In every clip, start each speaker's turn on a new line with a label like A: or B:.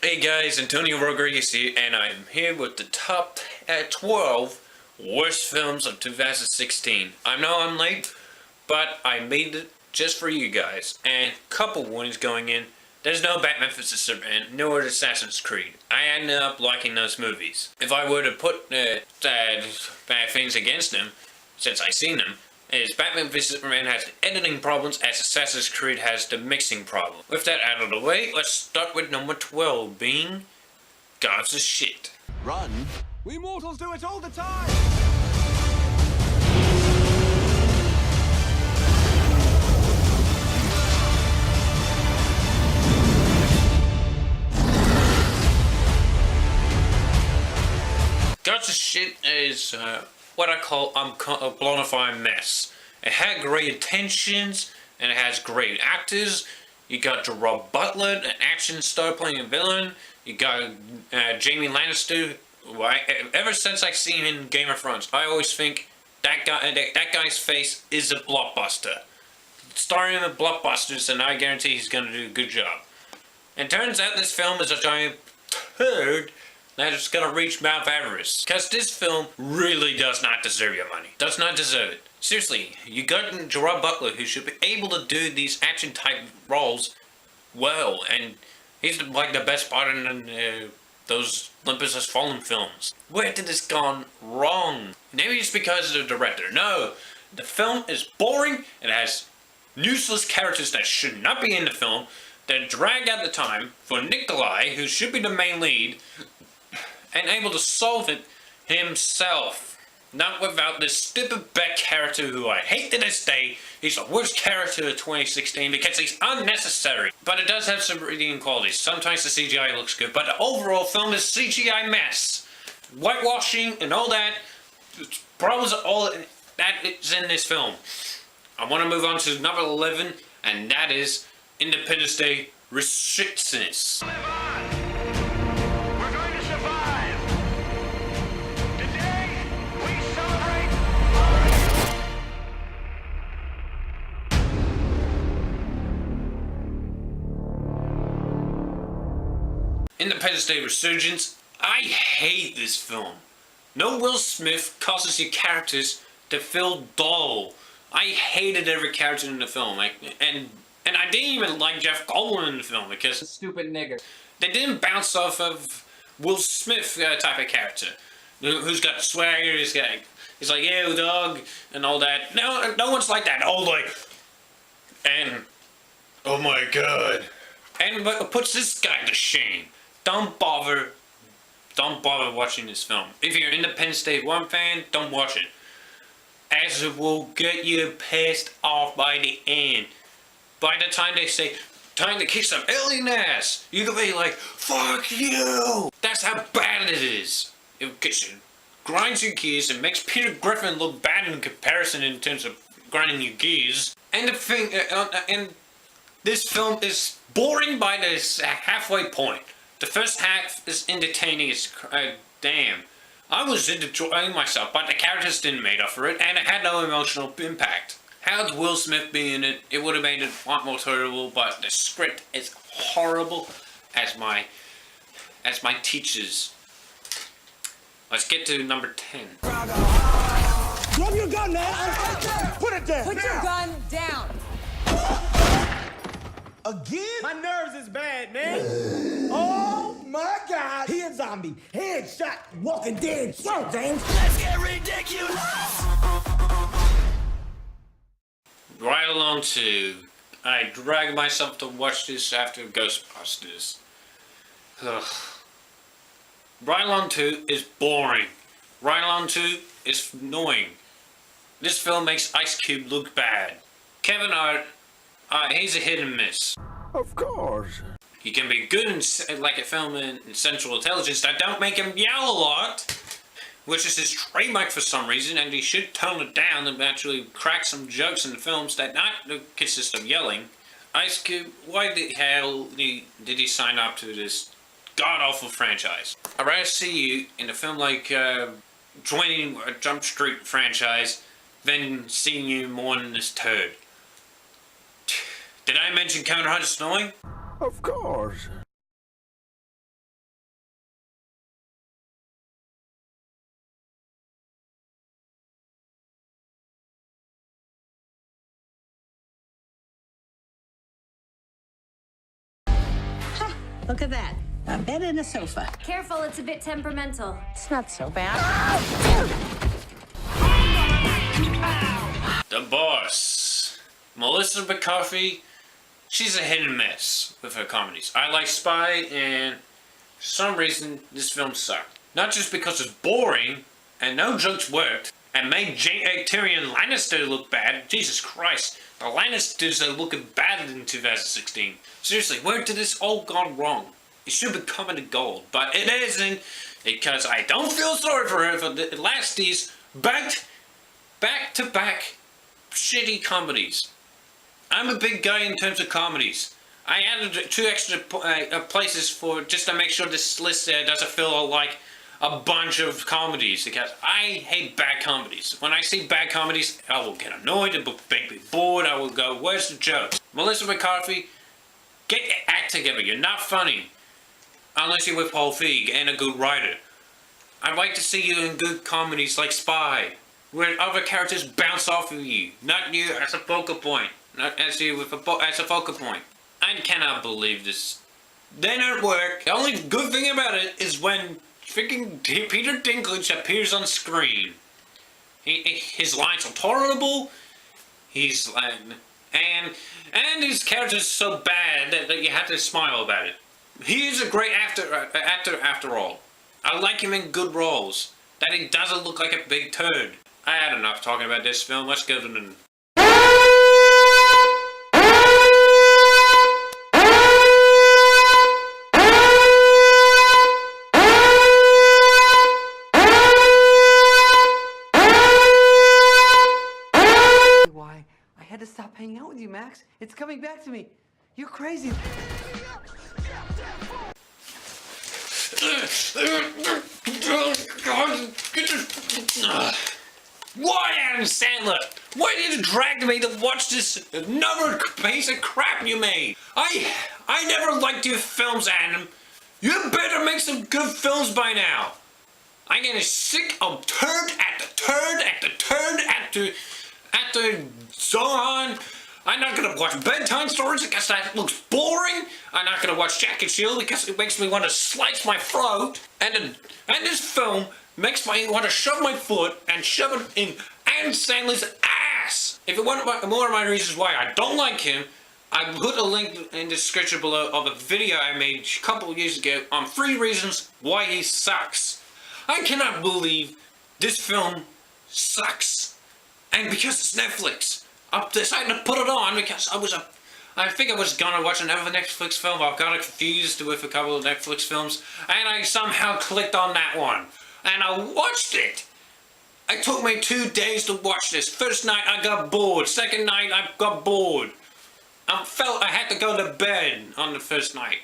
A: Hey guys, Antonio Rodriguez here, and I'm here with the top 12 worst films of 2016. I know I'm late, but I made it just for you guys. And couple warnings going in. There's no Batman vs Superman, nor Assassin's Creed. I ended up liking those movies. If I were to put bad things against them, since I seen them, is Batman vs Superman has the editing problems as Assassin's Creed has the mixing problem. With that out of the way, let's start with number 12 being God's a Shit.
B: Run? We mortals do it all the time!
A: God's a Shit is what I call a bona fide mess. It had great intentions, and it has great actors. You got Gerard Butler, an action star playing a villain. You got Jamie Lannister. Ever since I've seen him in Game of Thrones, I always think that guy's face is a blockbuster. Starring in the blockbusters, and I guarantee he's gonna do a good job. And turns out this film is a giant turd that is gonna reach Mount Everest. Because this film really does not deserve your money. Does not deserve it. Seriously, you got Gerard Butler, who should be able to do these action type roles well, and he's like the best part in those Olympus Has Fallen films. Where did this gone wrong? Maybe it's because of the director. No, the film is boring. It has useless characters that should not be in the film, that drag out the time for Nikolai, who should be the main lead, and able to solve it himself. Not without this stupid Beck character who I hate to this day. He's the worst character of 2016 because he's unnecessary. But it does have some redeeming qualities. Sometimes the CGI looks good, but the overall film is CGI mess. Whitewashing and all that. Problems all that is in this film. I want to move on to number 11, and that is Independence Day Restrictionist. Independence Day Resurgence. I hate this film. No Will Smith causes your characters to feel dull. I hated every character in the film, and I didn't even like Jeff Goldblum in the film because
C: Stupid nigger.
A: they didn't bounce off of Will Smith type of character, who's got swagger. He's like, yo dog, and all that. No one's like that. All like, and oh my god, and puts this guy to shame. Don't bother watching this film. If you're an Independence Day 1 fan, don't watch it, as it will get you pissed off by the end. By the time they say, time to kick some alien ass, you can be like, fuck you! That's how bad it is. It gets you, grinds your gears, and makes Peter Griffin look bad in comparison in terms of grinding your gears. And the thing, and this film is boring by this halfway point. The first half is entertaining as damn. I was enjoying myself, but the characters didn't make up for it, and it had no emotional impact. Had Will Smith been in it, it would have made it a lot more tolerable, but the script is horrible as my teachers. Let's get to number 10.
B: Drop your gun, man! Put it down!
D: Put your gun down!
B: Again? My nerves is bad, man. Oh my God! He a zombie. Headshot. Walking dead. So, James. Let's get ridiculous.
A: Right along to, I dragged myself to watch this after Ghostbusters. Ugh. Right along to is boring. Right along to is annoying. This film makes Ice Cube look bad. Kevin Hart, he's a hit and miss.
B: Of course.
A: He can be good in like a film in Central Intelligence that don't make him yell a lot, which is his trademark for some reason, and he should tone it down and actually crack some jokes in the films that not consist of yelling. Ice Cube, why the hell did he sign up to this god-awful franchise? I'd rather see you in a film like joining a Jump Street franchise than seeing you more in this turd. Did I mention Kevin Hart snowing?
B: Of course.
C: Look at that. A bed and a sofa.
D: Careful, it's a bit temperamental.
C: It's not so bad.
A: The boss. Melissa McCarthy, she's a hit and miss with her comedies. I like Spy, and for some reason, this film sucked. Not just because it's boring, and no jokes worked, and made Tyrion Lannister look bad. Jesus Christ, the Lannisters are looking bad in 2016. Seriously, where did this all gone wrong? It should be comedy gold, but it isn't, because I don't feel sorry for her for the last these back-to-back shitty comedies. I'm a big guy in terms of comedies. I added 2 extra places for just to make sure this list there doesn't feel like a bunch of comedies, because I hate bad comedies. When I see bad comedies, I will get annoyed, it will make me bored, I will go, where's the jokes? Melissa McCarthy, get your act together, you're not funny. Unless you're with Paul Feig and a good writer. I'd like to see you in good comedies like Spy, where other characters bounce off of you, not you as a focal point. Not as you with as a focal point. I cannot believe this. They don't work. The only good thing about it is when freaking Peter Dinklage appears on screen. His lines are tolerable. He's like, and his character's so bad that you have to smile about it. He is a great actor after all. I like him in good roles. That he doesn't look like a big turd. I had enough talking about this film. Let's go to the...
E: Why I had to stop hanging out with you, Max. It's coming back to me. You're crazy.
A: Why, Adam Sandler? Why did you drag me to watch this another piece of crap you made? I never liked your films, Adam. You better make some good films by now. I'm getting sick of turd after turd after turd after so on. I'm not gonna watch bedtime stories because that looks boring. I'm not gonna watch Jack and Jill because it makes me want to slice my throat. And this film makes me want to shove my foot and shove it in Adam Sandler's ass. If you want more of my reasons why I don't like him, I put a link in the description below of a video I made a couple of years ago on 3 reasons why he sucks. I cannot believe this film sucks. And because it's Netflix, I decided to put it on because I think I was gonna watch another Netflix film. I got confused with a couple of Netflix films, and I somehow clicked on that one. And I watched it. It took me 2 days to watch this. First night I got bored. Second night I got bored. I had to go to bed on the first night.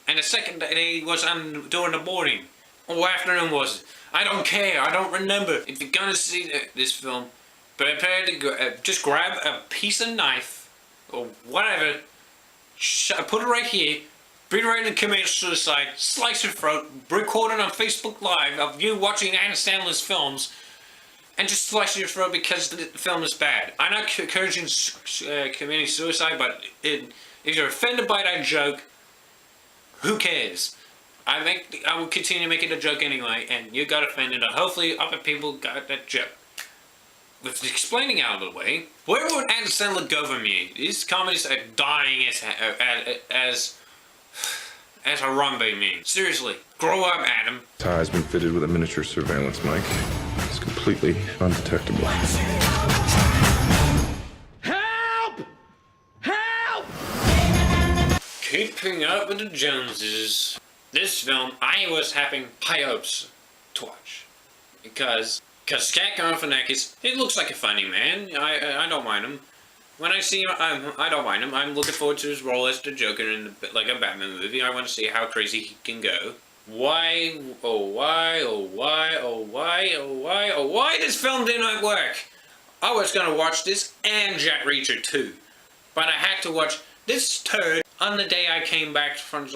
A: And the second day was during the morning. Or afternoon was it? I don't care. I don't remember. If you're gonna see this film, prepare to just grab a piece of knife or whatever. Put it right here. Be ready to commit suicide. Slice your throat. Record it on Facebook Live of you watching Adam Sandler's films. And just slice your throat because the film is bad. I'm not encouraging committing suicide, but if you're offended by that joke, who cares? I will continue making a joke anyway, and you got offended, and hopefully other people got that joke. With explaining out of the way, where would Adam Sandler go from here? These comedies are dying as Harambe means. Seriously, grow up, Adam.
F: Tie has been fitted with a miniature surveillance mic. It's completely undetectable.
B: Help! Help!
A: Keeping up with the Joneses. This film, I was having high hopes to watch. Because Scott Galifianakis, he looks like a funny man. I don't mind him. When I see him, I don't mind him. I'm looking forward to his role as the Joker in like a Batman movie. I want to see how crazy he can go. Why this film did not work? I was gonna watch this and Jack Reacher too, but I had to watch this turd on the day I came back from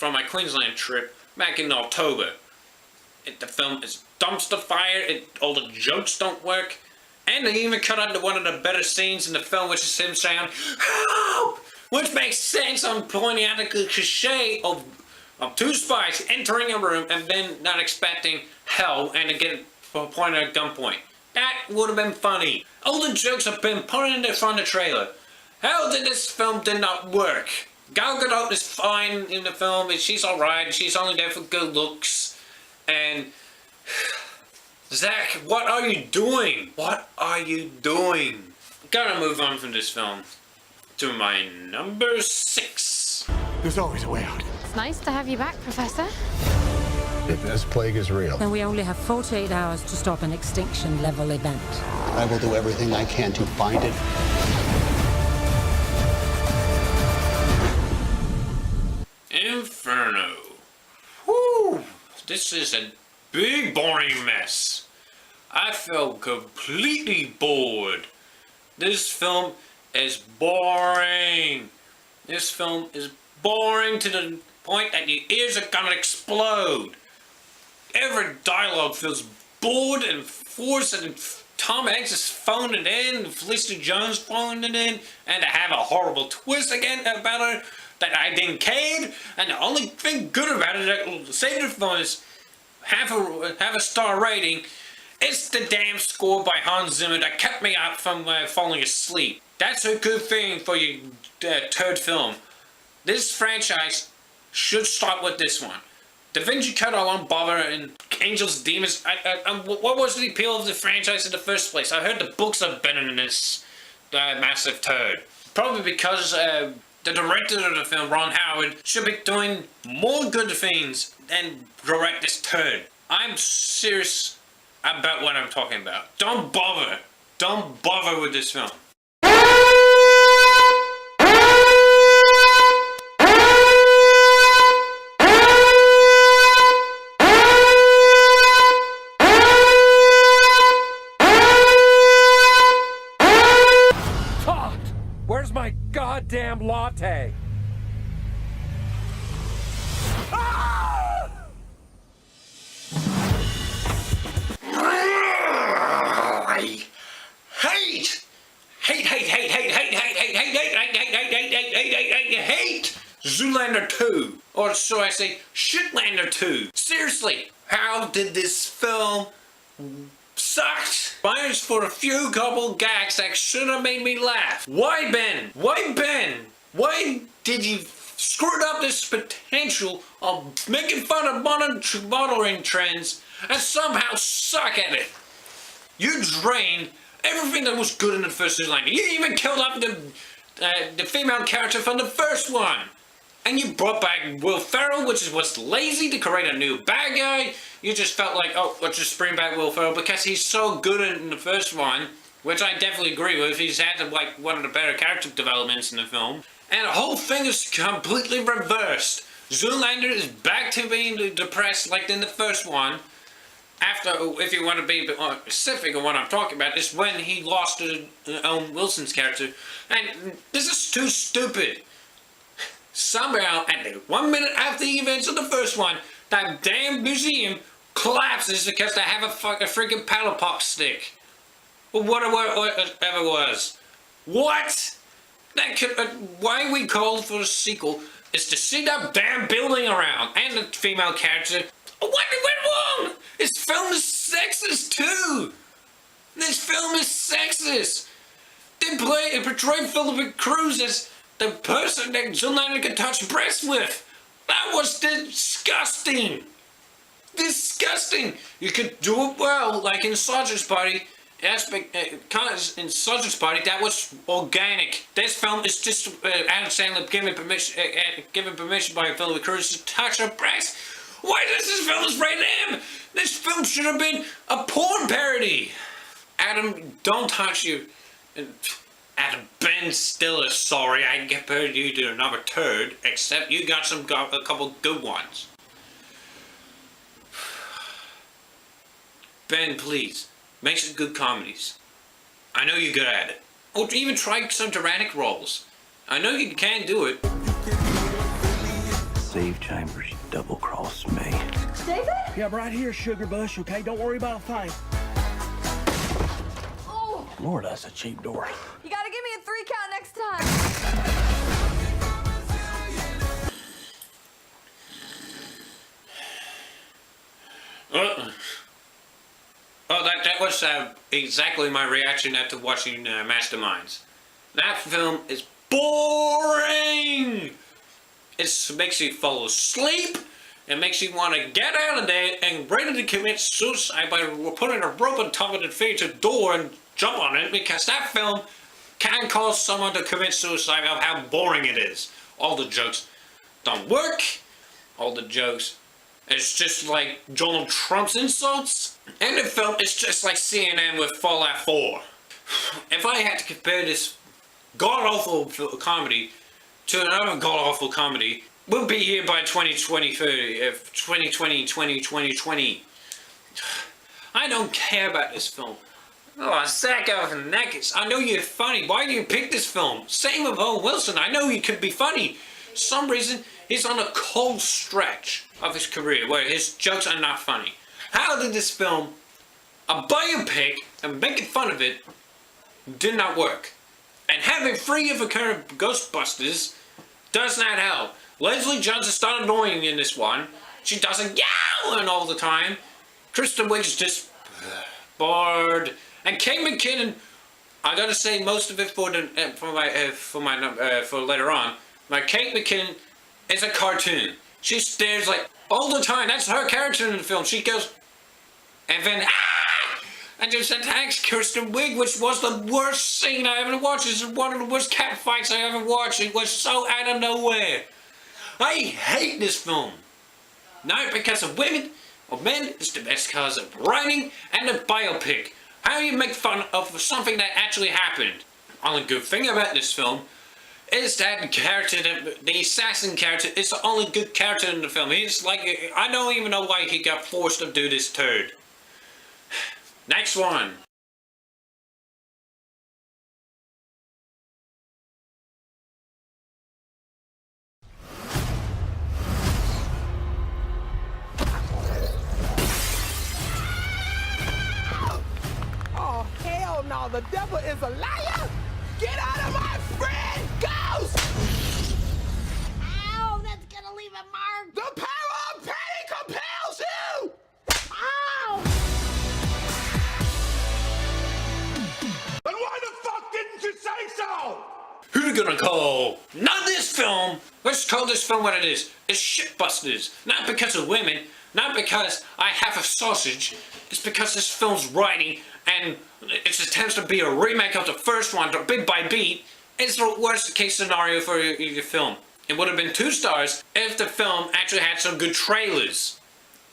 A: my Queensland trip back in October. The film is dumpster fire. All the jokes don't work, and they even cut out one of the better scenes in the film, which is him saying "help," which makes sense. I'm pointing out a cliche of of two spies entering a room and then not expecting hell and to get pointed at gunpoint. That would have been funny. All the jokes have been put in the front of the trailer. How did this film did not work? Gal Gadot is fine in the film, and she's alright. She's only there for good looks. And Zach, what are you doing? What are you doing? Gotta move on from this film to my number 6.
B: There's always a way out.
D: It's nice to have you back, Professor.
G: If this plague is real,
H: Then we only have 48 hours to stop an extinction-level event.
G: I will do everything I can to find it.
A: Inferno. Whew. This is a big boring mess. I felt completely bored. This film is boring. This film is boring to the point that your ears are gonna explode. Every dialogue feels bored and forced, and Tom Hanks is phoning it in, Felicity Jones phoning it in, and to have a horrible twist again about her that I didn't care. And the only thing good about it that will save the film is half a star rating. It's the damn score by Hans Zimmer that kept me up from falling asleep. That's a good thing for your third film. This franchise should start with this one. Da Vinci Code, I won't bother, and Angels, Demons. What was the appeal of the franchise in the first place? I heard the books are better than this massive turd. Probably because the director of the film, Ron Howard, should be doing more good things than direct this turd. I'm serious about what I'm talking about. Don't bother. Don't bother with this film.
B: Where's my goddamn latte? Ah!
A: I hate Zoolander 2. Or so I say, Shitlander 2. Seriously, how did this film suck? Minus for a few couple gags that should have made me laugh. Why, Ben? Why, Ben? Why did you screw up this potential of making fun of modeling trends and somehow suck at it? You drained everything that was good in the first Zoolander. You even killed off the female character from the first one. And you brought back Will Ferrell, which was lazy to create a new bad guy. You just felt like, oh, let's just bring back Will Ferrell because he's so good in the first one, which I definitely agree with. He's had like one of the better character developments in the film. And the whole thing is completely reversed. Zoolander is back to being depressed like in the first one. After, if you want to be a bit more specific on what I'm talking about, is when he lost to Owen Wilson's character. And this is too stupid. Somehow, at the 1 minute after the events of the first one, that damn museum collapses because they have a freaking paddle pop stick. Or whatever it was. What? That could, why we called for a sequel is to see that damn building around and the female character. What went wrong? This film is sexist too. This film is sexist. They portray Philip Cruz as the person that Zoolander could touch breasts with. That was disgusting. Disgusting. You could do it well, like in Sausage Party. In Sausage Party, that was organic. This film is just Adam Sandler given permission by Philip Cruz to touch her breasts. Why does this film rate M? This film should have been a porn parody. Adam, don't touch you. Adam, Ben Stiller, sorry, I compared you to another turd, except you got a couple good ones. Ben, please, make some good comedies. I know you're good at it. Or even try some dramatic roles. I know you can do it.
I: Save Chambers, you double-crossed me.
D: David?
B: Yeah, I'm right here, Sugar Bush, okay? Don't worry about a thing.
D: Oh,
I: Lord, that's a cheap door.
D: you gotta give me a 3 count next time.
A: That was exactly my reaction after watching Masterminds. That film is boring! It makes you fall asleep. It makes you want to get out of there and ready to commit suicide by putting a rope on top of the theater door and jump on it, because that film can cause someone to commit suicide of how boring it is. All the jokes don't work. All the jokes, it's just like Donald Trump's insults. And the film is just like CNN with Fallout 4. If I had to compare this god-awful comedy to another god-awful comedy, we'll be here by 2020. I don't care about this film. Oh, Zach Galifianakis, I know you're funny. Why do you pick this film? Same with Owen Wilson. I know he could be funny. For some reason, he's on a cold stretch of his career where his jokes are not funny. How did this film, a biopic, and making fun of it, did not work? And having three of the current Ghostbusters does not help. Leslie Johnson started annoying in this one. She doesn't yell all the time. Kristen Wiig is just bored. And Kate McKinnon, I gotta say most of it for later on. My Kate McKinnon is a cartoon. She stares like all the time. That's her character in the film. She goes, and then and just attacks Kristen Wiig, which was the worst scene I ever watched. It's one of the worst cat fights I ever watched. It was so out of nowhere. I hate this film. Not because of women or men. It's the best cause of writing and the biopic. How do you make fun of something that actually happened? Only good thing about this film is that the character, the assassin character, is the only good character in the film. He's like, I don't even know why he got forced to do this turd. Next one.
B: Oh, hell no, the devil is a liar! Get out of my friend, Ghost!
C: Ow, that's gonna leave a mark.
B: The power of pain compels you!
C: Ow!
B: Then why the fuck didn't you say so?
A: Who you gonna call? Not this film! Let's call this film what it is. It's Shitbusters. Not because of women, not because I have a sausage. It's because this film's writing and its attempts to be a remake of the first one, bit by beat, is the worst case scenario for your film. It would have been 2 stars if the film actually had some good trailers.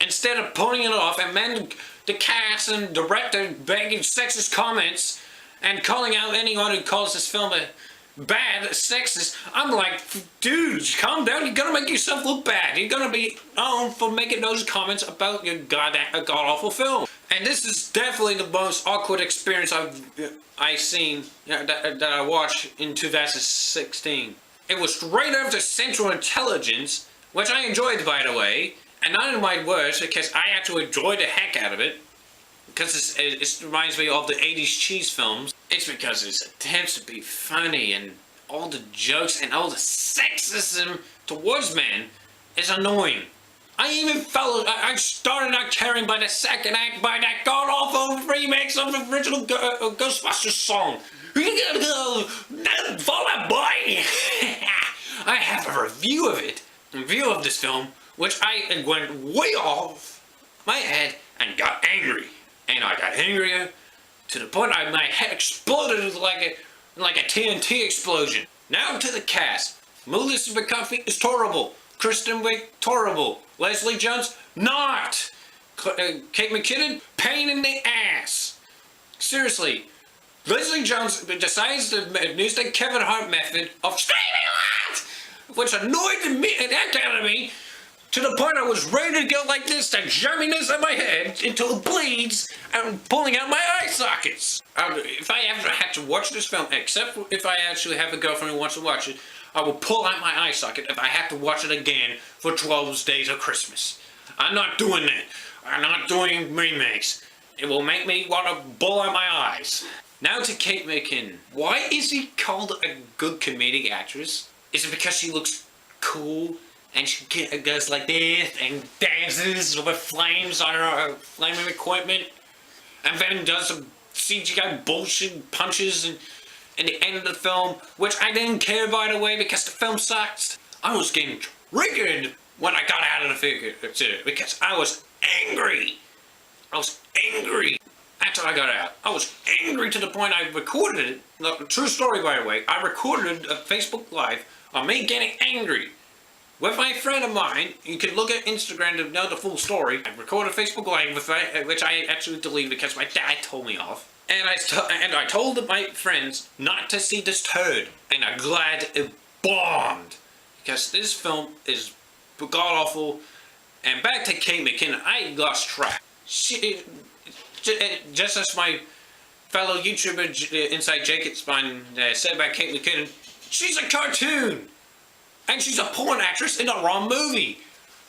A: Instead of pulling it off and then the cast and director begging sexist comments and calling out anyone who calls this film a bad, sexist, I'm like, dude, calm down. You're gonna make yourself look bad. You're gonna be known for making those comments about your god-awful film. And this is definitely the most awkward experience I've seen, that I watched in 2016. It was right after Central Intelligence, which I enjoyed, by the way, and not in my words, because I actually enjoyed the heck out of it, because it reminds me of the 80s cheese films. It's because it attempts to be funny, and all the jokes and all the sexism towards men is annoying. I even I started not caring by the second act by that god-awful remix of the original Ghostbusters song. You gotta go, Fall Out Boy! I have a review of it, this film, which I went way off my head and got angry. And I got angrier to the point my head exploded like a TNT explosion. Now to the cast. Melissa McCarthy is horrible. Kristen Wiig, horrible. Leslie Jones, not. Kate McKinnon, pain in the ass. Seriously, Leslie Jones decides to use the Kevin Hart method of screaming a lot, which annoyed me and that out of me to the point I was ready to go like this, the jamminess in my head until it bleeds and pulling out my eye sockets. If I ever had to watch this film, except if I actually have a girlfriend who wants to watch it, I will pull out my eye socket if I have to watch it again for 12 days of Christmas. I'm not doing that. I'm not doing remakes. It will make me want to pull out my eyes. Now to Kate McKinnon. Why is she called a good comedic actress? Is it because she looks cool and she goes like this and dances with flames on her flaming equipment, and then does some CGI bullshit punches in the end of the film, which I didn't care, by the way, because the film sucked. I was getting triggered when I got out of the theater because I was angry. I was angry after I got out. I was angry to the point I recorded it. Look, true story, by the way. I recorded a Facebook Live of me getting angry with my friend of mine. You can look at Instagram to know the full story. I recorded a Facebook Live which I actually deleted because my dad told me off. And I told my friends not to see this turd. And I'm glad it bombed. Because this film is god-awful. And back to Kate McKinnon, I lost track. She, just as my fellow YouTuber Inside Jacob Spine said about Kate McKinnon, she's a cartoon! And she's a porn actress in a wrong movie.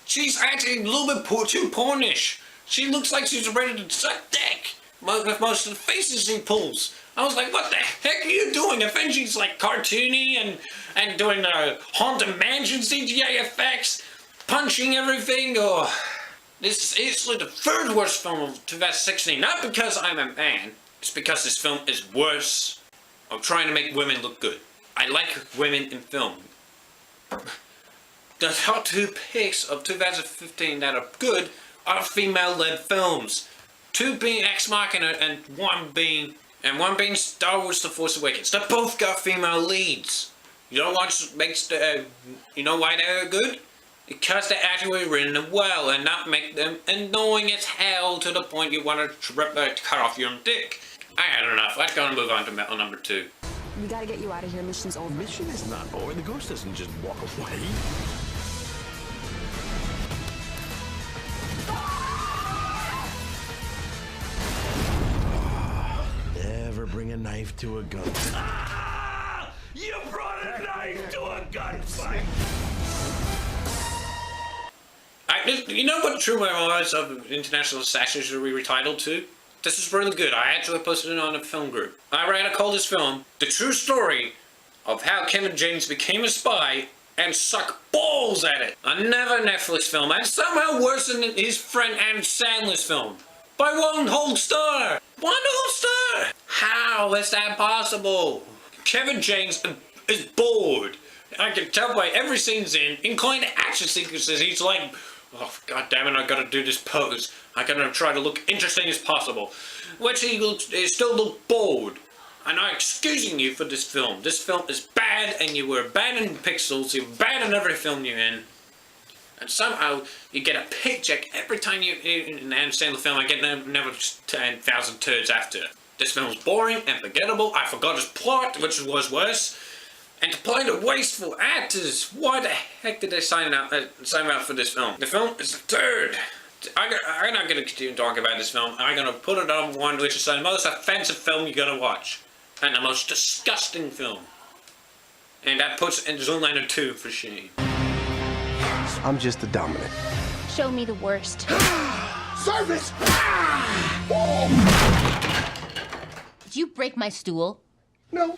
A: She's acting a little bit too pornish. She looks like she's ready to suck dick with most of the faces she pulls. I was like, what the heck are you doing? And then she's like cartoony and doing Haunted Mansion CGI effects, punching everything. Oh, this is easily the third worst film of 2016. Not because I'm a man, it's because this film is worse. I'm trying to make women look good. I like women in film. The top 2 picks of 2015 that are good are female-led films. 2 being Ex Machina and one being Star Wars: The Force Awakens. They both got female leads. You know what makes you know why they're good? Because they're actually written well and not make them annoying as hell to the point you want to cut off your own dick. I had enough. Let's go and move on to metal number 2.
J: We gotta get you out of here. Mission's over.
I: Mission is not over. The ghost doesn't just walk away. Never bring a knife to a gun. Ah! You brought a knife to a gunfight!
A: You know what True Memoirs of International Assassins are retitled to? This is really good. I actually posted it on a film group. I call this film The True Story of How Kevin James Became a Spy and Sucked Balls at It. Another Netflix film, and somehow worse than his friend Adam Sandler's film. By one whole star! One whole star! How is that possible? Kevin James is bored. I can tell by every scene's including the action sequences, he's like, oh, god damn it, I gotta do this pose. I gotta try to look interesting as possible. Which he still looked bored. I'm not excusing you for this film. This film is bad, and you were bad in Pixels, you're bad in every film you're in. And somehow, you get a paycheck every time you in an Adam Sandler film. I get never 10,000 turds after. This film is boring and forgettable. I forgot his plot, which was worse. And to play the wasteful actors, why the heck did they sign out for this film? The film is a turd. I'm not going to continue talking about this film. I'm going to put it on one, which is the most offensive film you're going to watch. And the most disgusting film. And that puts in Zoolander 2 for shame.
I: I'm just the dominant.
C: Show me the worst.
B: Service!
C: Did you break my stool?
B: No.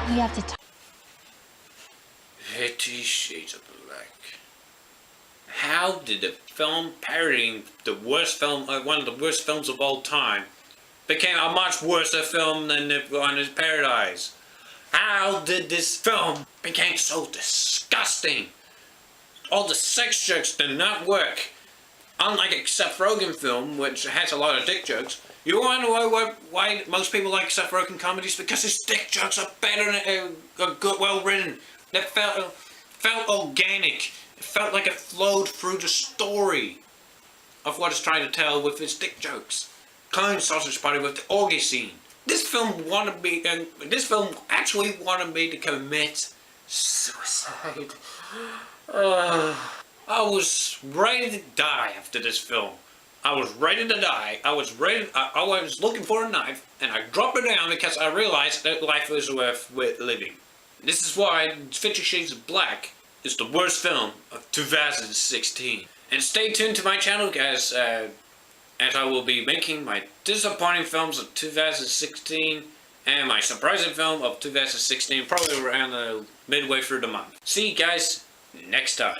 C: You have to
A: 50 Shades of Black. How did a film parodying the worst film, one of the worst films of all time, became a much worse film than the one in Paradise? How did this film become so disgusting? All the sex jokes did not work. Unlike a Seth Rogen film, which has a lot of dick jokes, you want to know why most people like Seth Rogen comedies? Because his dick jokes are better than good, well written. They felt organic. It felt like it flowed through the story of what it's trying to tell with its dick jokes. Clone Sausage Party with the orgy scene. This film actually wanted me to commit suicide. I was ready to die after this film. I was ready to die. I was looking for a knife, and I dropped it down because I realized that life was worth living. This is why 50 Shades of Black is the worst film of 2016. And stay tuned to my channel, guys, as I will be making my disappointing films of 2016 and my surprising film of 2016, probably around the midway through the month. See you guys next time.